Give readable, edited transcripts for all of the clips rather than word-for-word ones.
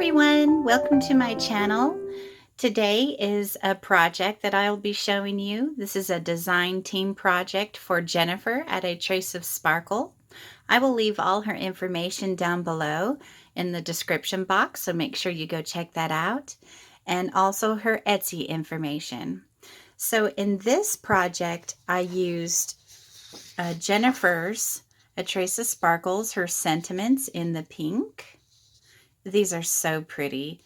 everyone, welcome to my channel. Today is a project that I'll be showing you. This is a design team project for Jenifer at ATraceofSparkle. I will leave all her information down below in the description box, so make sure you go check that out, and also her Etsy information. So in this project, I used Jenifers, ATraceofSparkle's, her sentiments in the pink. These are so pretty.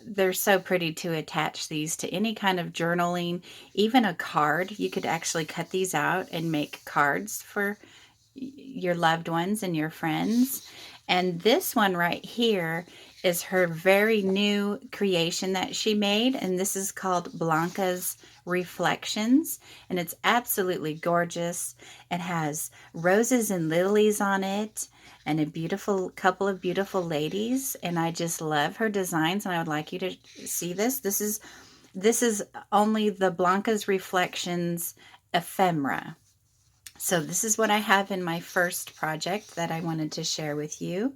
They're so pretty to attach these to any kind of journaling, even a card. You could actually cut these out and make cards for your loved ones and your friends. And this one right here is her very new creation that she made, and this is called Blancas Reflections, and it's absolutely gorgeous. It has roses and lilies on it and a beautiful couple of beautiful ladies, and I just love her designs, and I would like you to see this. This is only the Blancas Reflections ephemera. So this is what I have in my first project that I wanted to share with you.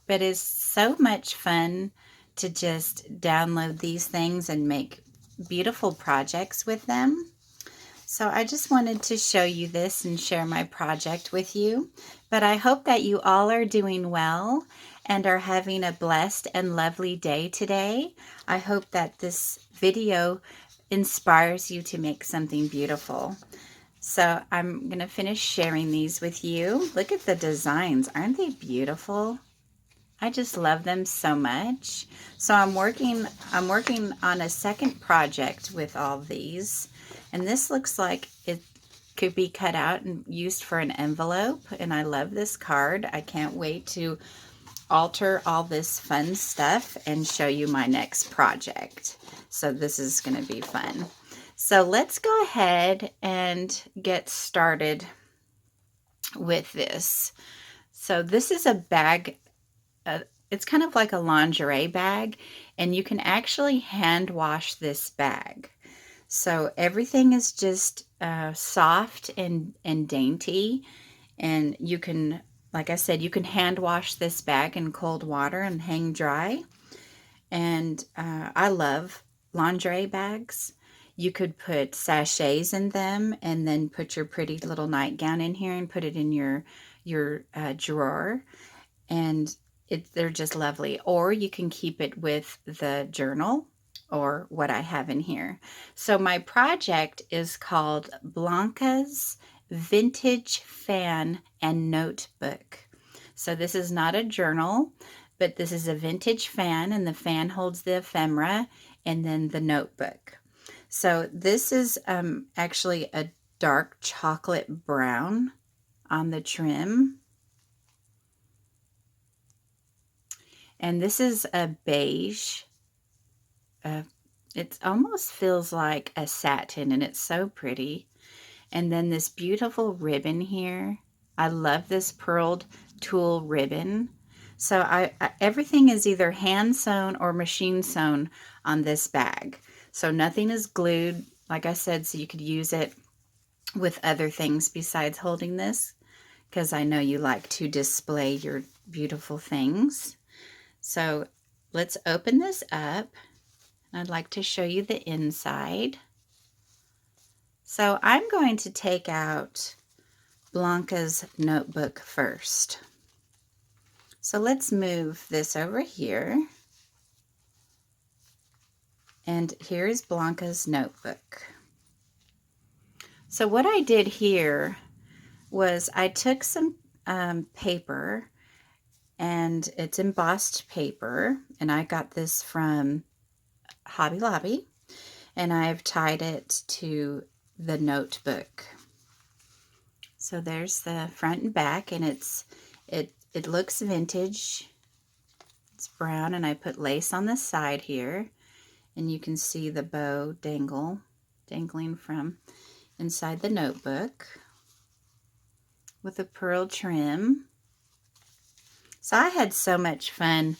But it's so much fun to just download these things and make beautiful projects with them. So I just wanted to show you this and share my project with you. But I hope that you all are doing well and are having a blessed and lovely day today. I hope that this video inspires you to make something beautiful. So I'm going to finish sharing these with you. Look at the designs. Aren't they beautiful? I just love them so much. So I'm working on a second project with all these. And this looks like it could be cut out and used for an envelope. And I love this card. I can't wait to alter all this fun stuff and show you my next project. So this is going to be fun. So let's go ahead and get started with this. So this is a bag. It's kind of like a lingerie bag, and you can actually hand wash this bag. So everything is just soft and dainty, and you can, like I said, you can hand wash this bag in cold water and hang dry. And I love lingerie bags. You could put sachets in them and then put your pretty little nightgown in here and put it in your drawer, and they're just lovely. Or you can keep it with the journal or what I have in here. So my project is called Blancas Vintage Fan and Notebook. So this is not a journal, but this is a vintage fan, and the fan holds the ephemera and then the notebook. So this is actually a dark chocolate brown on the trim. And this is a beige. It almost feels like a satin, and it's so pretty. And then this beautiful ribbon here. I love this pearled tulle ribbon. So everything is either hand sewn or machine sewn on this bag. So nothing is glued, like I said, so you could use it with other things besides holding this, because I know you like to display your beautiful things. So let's open this up. I'd like to show you the inside. So I'm going to take out Blanca's notebook first. So let's move this over here. And here is Blanca's notebook. So what I did here was I took some paper, and it's embossed paper, and I got this from Hobby Lobby, and I've tied it to the notebook. So there's the front and back, and it looks vintage. It's brown, and I put lace on the side here, and you can see the bow dangling from inside the notebook with a pearl trim. So I had so much fun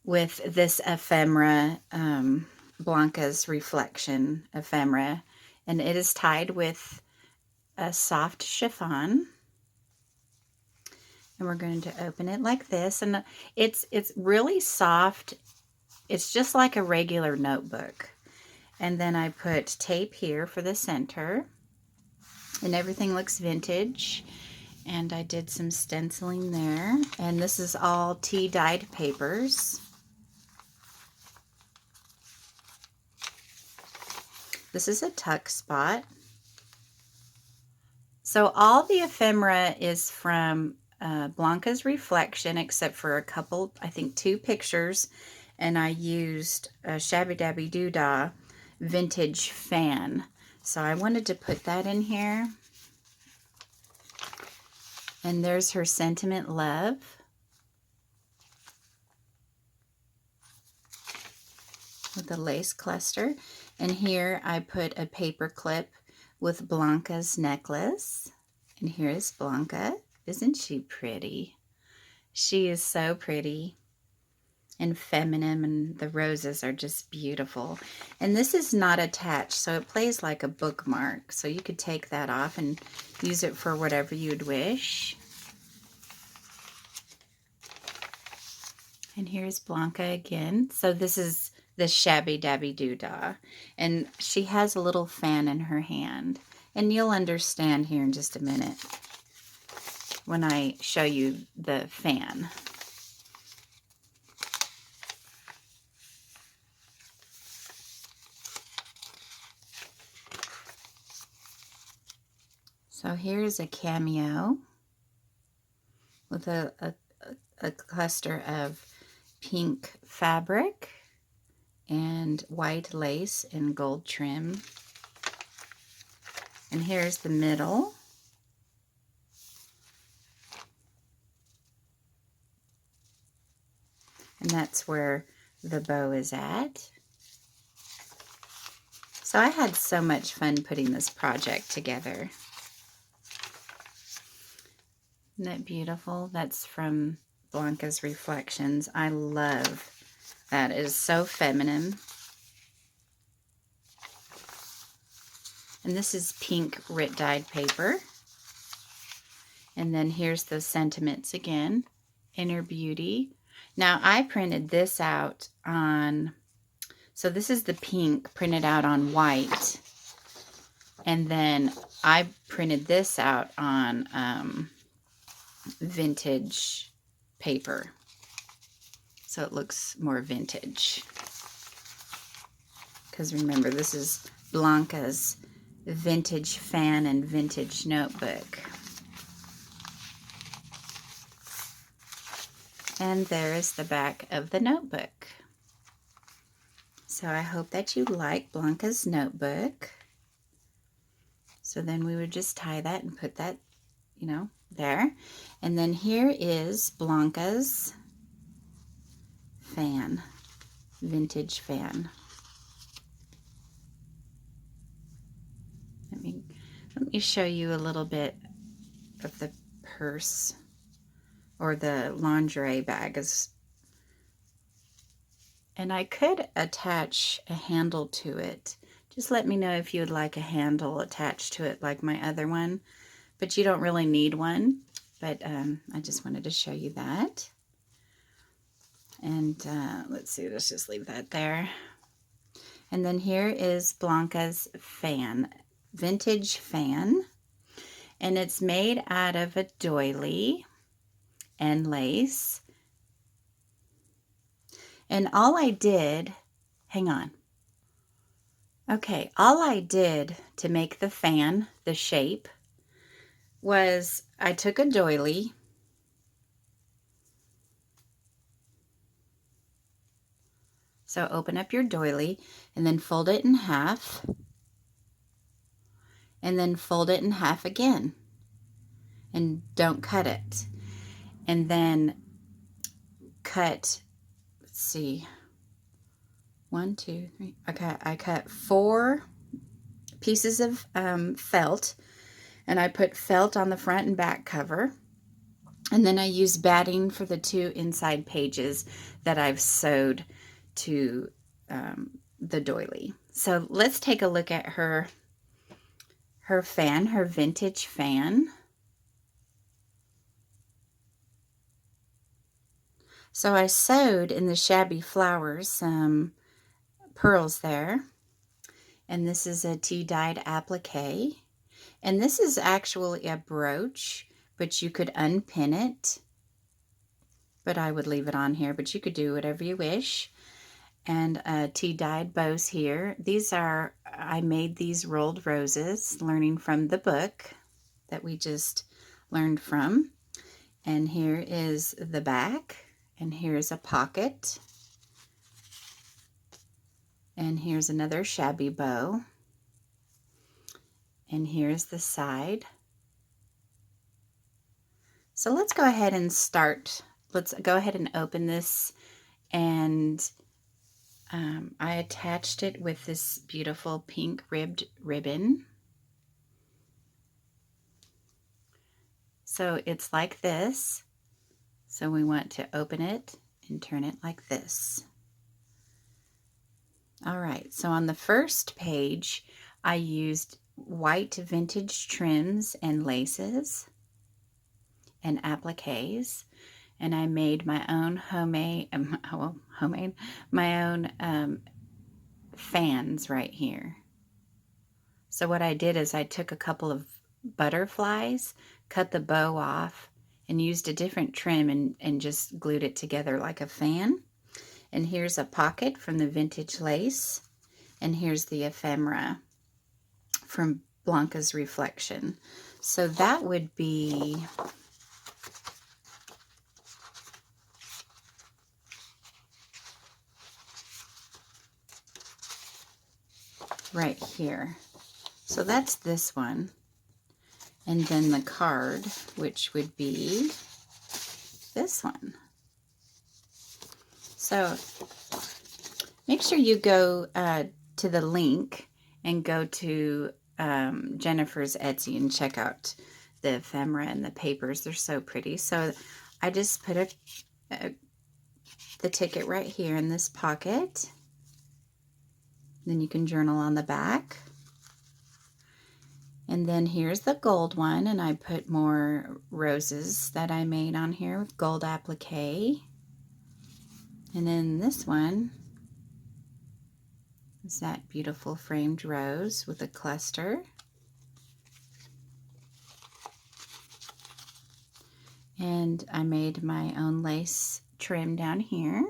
with this ephemera, Blanca's Reflection ephemera, and it is tied with a soft chiffon. And we're going to open it like this, and it's really soft it's just like a regular notebook. And then I put tape here for the center, and everything looks vintage. And I did some stenciling there, and this is all tea dyed papers. This is a tuck spot. So all the ephemera is from Blancas Reflection, except for a couple, I think 2 pictures, and I used a Shabby Dabby Doodah Vintage Fan. So I wanted to put that in here. And there's her Sentiment Love. With a lace cluster. And here I put a paper clip with Blanca's necklace. And here is Blanca. Isn't she pretty? She is so pretty and feminine, and the roses are just beautiful. And this is not attached, so it plays like a bookmark. So you could take that off and use it for whatever you'd wish. And here's Blanca again. So this is the Shabby Dabby Doodah. And she has a little fan in her hand. And you'll understand here in just a minute when I show you the fan. So here's a cameo with a cluster of pink fabric and white lace and gold trim. And here's the middle. And that's where the bow is at. So I had so much fun putting this project together. Isn't that beautiful? That's from Blancas Reflections. I love that. It is so feminine. And this is pink Rit dyed paper. And then here's the sentiments again. Inner Beauty. Now I printed this out on, so this is the pink printed out on white. And then I printed this out on vintage paper. So it looks more vintage. Because remember, this is Blanca's Vintage Fan and Vintage Notebook. And there is the back of the notebook. So I hope that you like Blanca's notebook. So then we would just tie that and put that, you know, there. And then here is Blanca's fan, vintage fan. Let me show you a little bit of the purse or the lingerie bag. And I could attach a handle to it. Just let me know if you would like a handle attached to it like my other one. But you don't really need one. But I just wanted to show you that. And let's see, let's just leave that there. And then here is Blanca's fan, vintage fan. And it's made out of a doily and lace. And all I did, hang on. Okay, all I did to make the fan, the shape, was I took a doily, so open up your doily and then fold it in half, and then fold it in half again, and don't cut it. And then cut, let's see, 1, 2, 3. Okay, I cut 4 pieces of felt, and I put felt on the front and back cover. And then I used batting for the 2 inside pages that I've sewed to the doily. So let's take a look at her fan, her vintage fan. So I sewed in the shabby flowers some pearls there. And this is a tea-dyed applique. And this is actually a brooch, but you could unpin it. But I would leave it on here, but you could do whatever you wish. And tea-dyed bows here. These are, I made these rolled roses, learning from the book that we just learned from. And here is the back, and here's a pocket. And here's another shabby bow. And here's the side. So let's go ahead and start. Let's go ahead and open this, and I attached it with this beautiful pink ribbed ribbon. So it's like this. So we want to open it and turn it like this. All right, so on the first page, I used white vintage trims and laces and appliques, and I made my own my own fans right here. So what I did is I took a couple of butterflies, cut the bow off, and used a different trim and just glued it together like a fan. And here's a pocket from the vintage lace, and here's the ephemera from Blancas Reflection. So that would be right here. So that's this one. And then the card, which would be this one. So make sure you go to the link and go to Jenifer's Etsy and check out the ephemera and the papers. They're so pretty. So I just put the ticket right here in this pocket. Then you can journal on the back. And then here's the gold one, and I put more roses that I made on here with gold applique. And then this one is that beautiful framed rose with a cluster. And I made my own lace trim down here.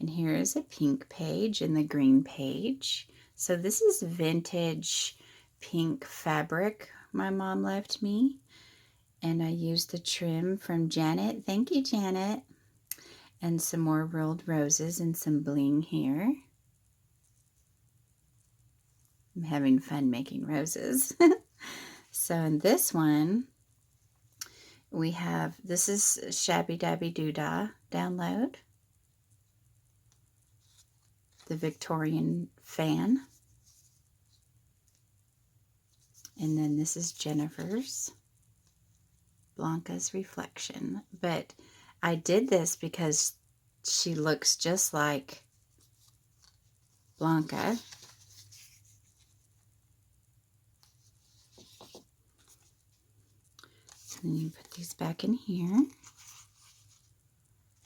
And here is a pink page and the green page. So this is vintage pink fabric my mom left me. And I used the trim from Janet. Thank you, Janet. And some more rolled roses and some bling here. I'm having fun making roses. So in this one, we have, this is Shabby Dabby Doodah download. The Victorian fan. And then this is Jenifers, Blanca's Reflection. But I did this because she looks just like Blanca. And then you put these back in here.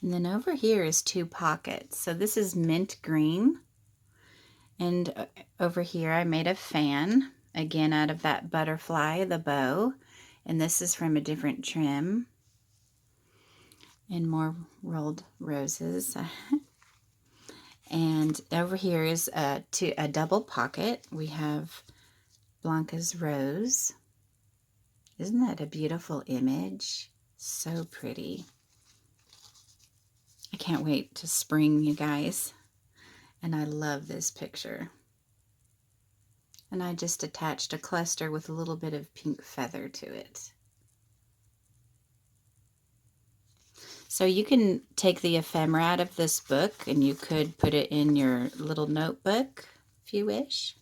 And then over here is two pockets. So this is mint green. And over here I made a fan, again out of that butterfly, the bow. And this is from a different trim. And more rolled roses. And over here is a double pocket. We have Blanca's rose. Isn't that a beautiful image? So pretty. I can't wait to spring, you guys. And I love this picture. And I just attached a cluster with a little bit of pink feather to it. So you can take the ephemera out of this book and you could put it in your little notebook if you wish.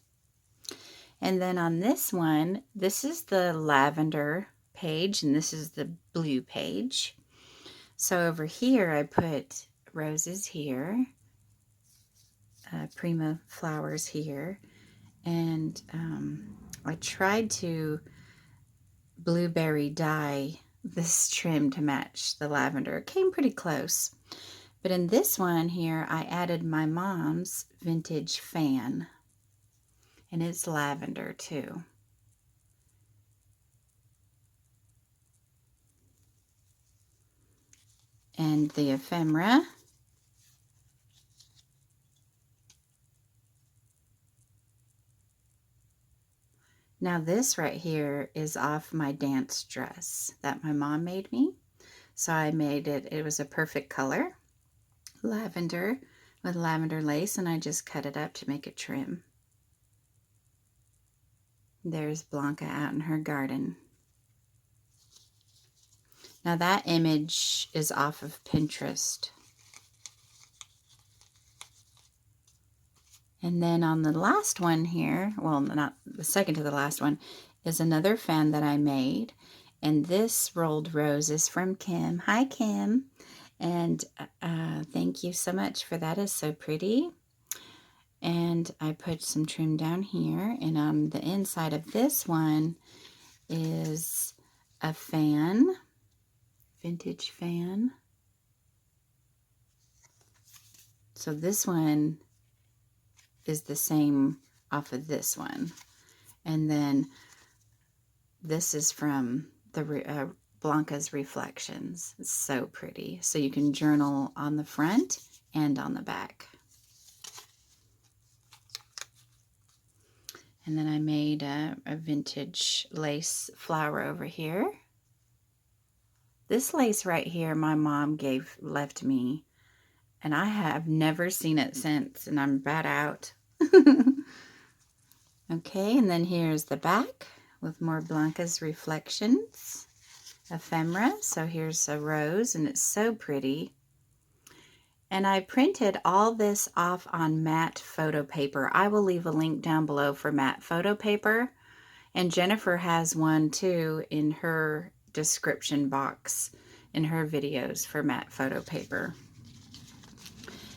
And then on this one, this is the lavender page and this is the blue page. So over here I put roses here, prima flowers here, and I tried to blueberry dye this trim to match the lavender. It came pretty close. But in this one here, I added my mom's vintage fan. And it's lavender too. And the ephemera. Now this right here is off my dance dress that my mom made me. So I made it, it was a perfect color, lavender with lavender lace, and I just cut it up to make a trim. There's Blanca out in her garden. Now that image is off of Pinterest. And then on the last one here, well, not the second to the last one, is another fan that I made. And this rolled rose is from Kim. Hi, Kim. And thank you so much for that. It's so pretty. And I put some trim down here. And on the inside of this one is a fan, vintage fan. So this one is the same off of this one. And then this is from the Blancas Reflections. It's so pretty. So you can journal on the front and on the back. And then I made a vintage lace flower over here. This lace right here my mom left me, and I have never seen it since, and I'm bad out. Okay, and then here's the back with more Blancas Reflections, ephemera. So here's a rose, and it's so pretty. And I printed all this off on matte photo paper. I will leave a link down below for matte photo paper. And Jenifer has one too in her description box in her videos for matte photo paper.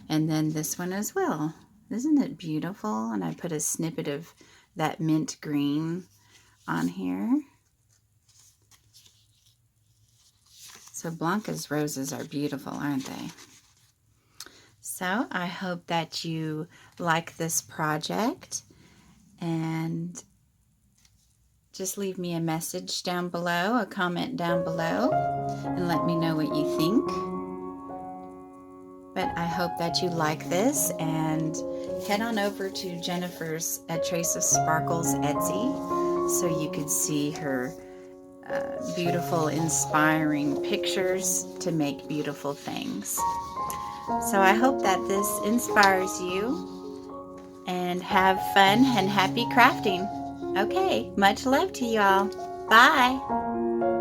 And then this one as well. Isn't it beautiful? And I put a snippet of that mint green on here. So Blanca's roses are beautiful, aren't they? So I hope that you like this project, and just leave me a message down below, a comment down below, and let me know what you think. But I hope that you like this, and head on over to Jenifer's ATraceofSparkle's Etsy so you could see her beautiful, inspiring pictures to make beautiful things. So I hope that this inspires you, and have fun and happy crafting. Okay, much love to y'all. Bye.